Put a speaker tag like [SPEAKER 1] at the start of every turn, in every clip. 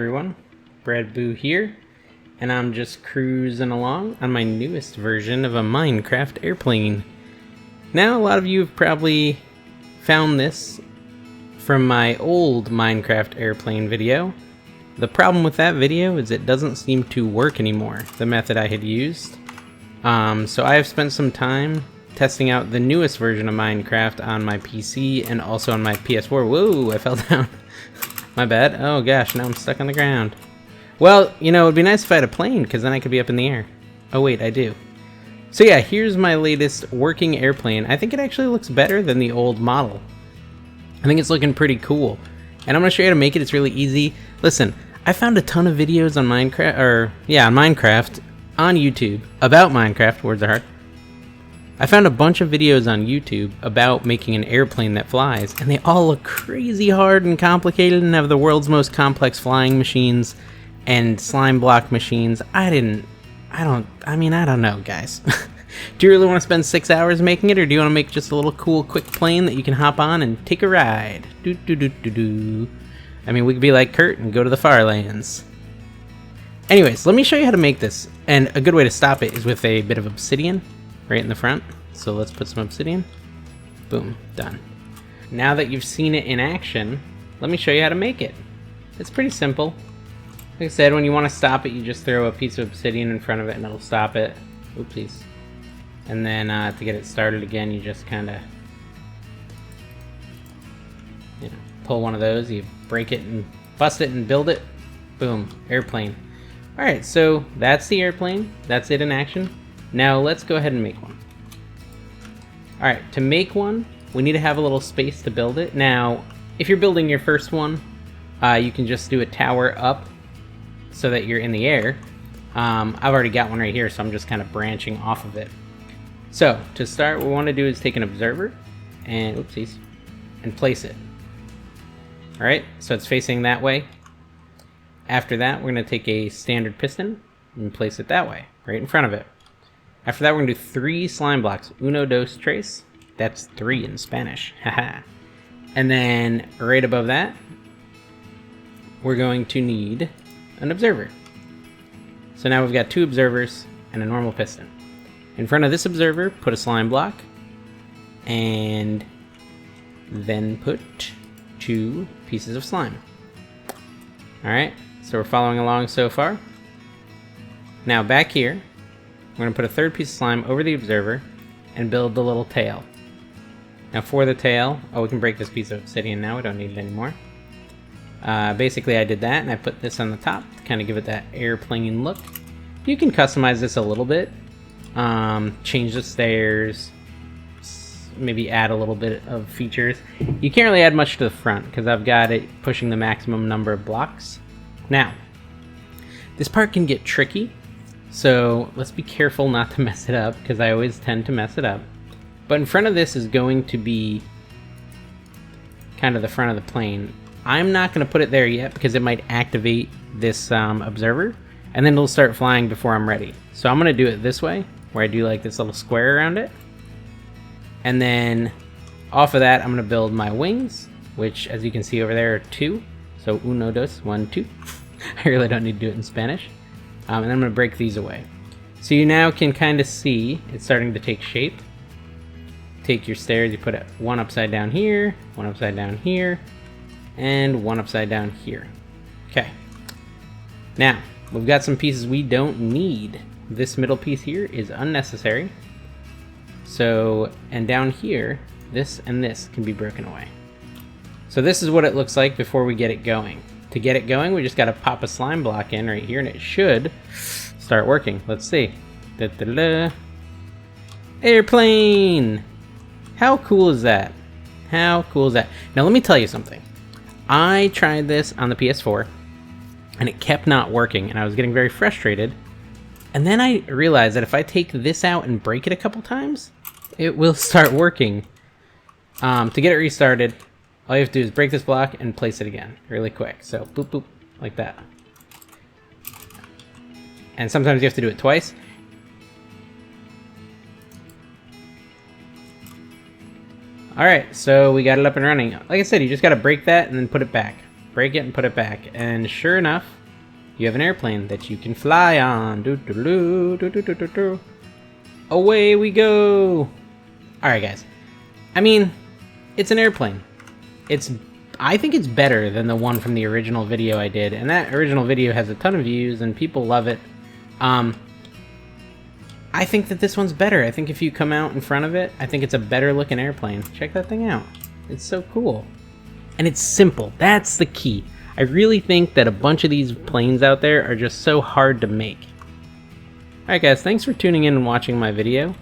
[SPEAKER 1] Everyone, Brad Boo here, and I'm just cruising along on my newest version of a Minecraft airplane. Now, a lot of you have probably found this from my old Minecraft airplane video. The problem with that video is it doesn't seem to work anymore, the method I had used. So I have spent some time testing out the newest version of Minecraft on my PC and also on my PS4. Whoa, I fell down. My bad. Oh gosh, now I'm stuck on the ground. Well, you know, it'd be nice if I had a plane, because then I could be up in the air. Oh wait, I do. So yeah, here's my latest working airplane. I think it actually looks better than the old model. I think it's looking pretty cool. And I'm going to show you how to make it. It's really easy. Listen, I found a ton of videos on Minecraft on YouTube about Minecraft. Words are hard. I found a bunch of videos on YouTube about making an airplane that flies, and they all look crazy hard and complicated and have the world's most complex flying machines and slime block machines. I don't know, guys. Do you really want to spend 6 hours making it, or do you want to make just a little cool, quick plane that you can hop on and take a ride? I mean, we could be like Kurt and go to the far lands. Anyways, let me show you how to make this, and a good way to stop it is with a bit of obsidian right in the front. So let's put some obsidian. Boom, done. Now that you've seen it in action, let me show you how to make it. It's pretty simple. Like I said, when you want to stop it, you just throw a piece of obsidian in front of it and it'll stop it. Oopsies. And then to get it started again, you just kind of pull one of those, you break it and bust it and build it. Boom, airplane. Alright, so that's the airplane. That's it in action. Now let's go ahead and make one. Alright, to make one, we need to have a little space to build it. Now, if you're building your first one, you can just do a tower up so that you're in the air. I've already got one right here, so I'm just kind of branching off of it. So, to start, what we want to do is take an observer and, oopsies, and place it. Alright, so it's facing that way. After that, we're going to take a standard piston and place it that way, right in front of it. After that, we're going to do 3 slime blocks. Uno, dos, tres. That's 3 in Spanish. Haha. And then, right above that, we're going to need an observer. So now we've got 2 observers and a normal piston. In front of this observer, put a slime block. And then put 2 pieces of slime. Alright, so we're following along so far. Now back here, we're going to put a 3rd piece of slime over the observer and build the little tail. Now for the tail, we can break this piece of obsidian now, we don't need it anymore. Basically I did that and I put this on the top to kind of give it that airplane look. You can customize this a little bit, change the stairs, maybe add a little bit of features. You can't really add much to the front because I've got it pushing the maximum number of blocks. Now, this part can get tricky. So let's be careful not to mess it up, because I always tend to mess it up. But in front of this is going to be kind of the front of the plane. I'm not going to put it there yet because it might activate this observer, and then it'll start flying before I'm ready. So I'm going to do it this way, where I do like this little square around it. And then off of that, I'm going to build my wings, which as you can see over there are 2. So uno, dos, 1, 2. I really don't need to do it in Spanish. And I'm going to break these away. So you now can kind of see it's starting to take shape. Take your stairs, you put it 1 upside down here, 1 upside down here, and 1 upside down here. Okay. Now, we've got some pieces we don't need. This middle piece here is unnecessary. So, and down here, this and this can be broken away. So this is what it looks like before we get it going. To get it going, we just got to pop a slime block in right here, and it should start working. Let's see. Da-da-da. Airplane! How cool is that? How cool is that? Now let me tell you something. I tried this on the PS4, and it kept not working, and I was getting very frustrated. And then I realized that if I take this out and break it a couple times, it will start working. To get it restarted, all you have to do is break this block and place it again really quick. So boop boop, like that. And sometimes you have to do it twice. Alright, so we got it up and running. Like I said, you just gotta break that and then put it back. break it and put it back. And sure enough, you have an airplane that you can fly on. Away we go. Alright guys, I mean, it's an airplane. I think it's better than the one from the original video I did, and that original video has a ton of views and people love it. I think that this one's better. I think if you come out in front of it, I think it's a better looking airplane. Check that thing out. It's so cool. And it's simple. That's the key. I really think that a bunch of these planes out there are just so hard to make. Alright guys, thanks for tuning in and watching my video.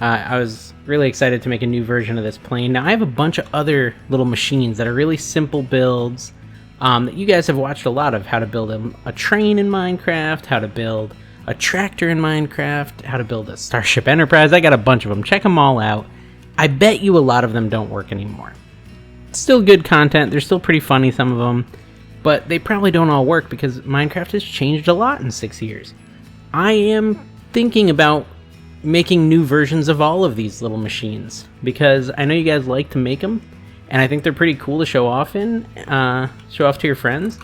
[SPEAKER 1] I was really excited to make a new version of this plane. Now I have a bunch of other little machines that are really simple builds that you guys have watched a lot of. How to build a train in Minecraft, how to build a tractor in Minecraft, how to build a Starship Enterprise. I got a bunch of them. Check them all out. I bet you a lot of them don't work anymore. It's still good content. They're still pretty funny, some of them. But they probably don't all work because Minecraft has changed a lot in 6 years. I am thinking about making new versions of all of these little machines because I know you guys like to make them, and I think they're pretty cool to show off show off to your friends.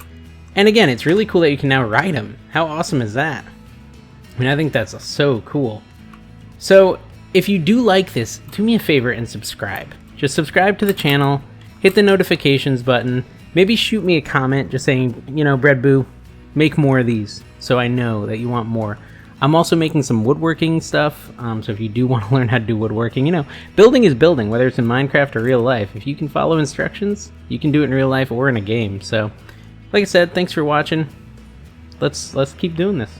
[SPEAKER 1] And again, it's really cool that you can now ride them. How awesome is that? I mean, I think that's so cool. So, if you do like this, do me a favor and subscribe. Just subscribe to the channel, hit the notifications button, maybe shoot me a comment just saying, you know, Bread Boo, make more of these so I know that you want more. I'm also making some woodworking stuff, so if you do want to learn how to do woodworking, you know, building is building, whether it's in Minecraft or real life. If you can follow instructions, you can do it in real life or in a game. So, like I said, thanks for watching. Let's keep doing this.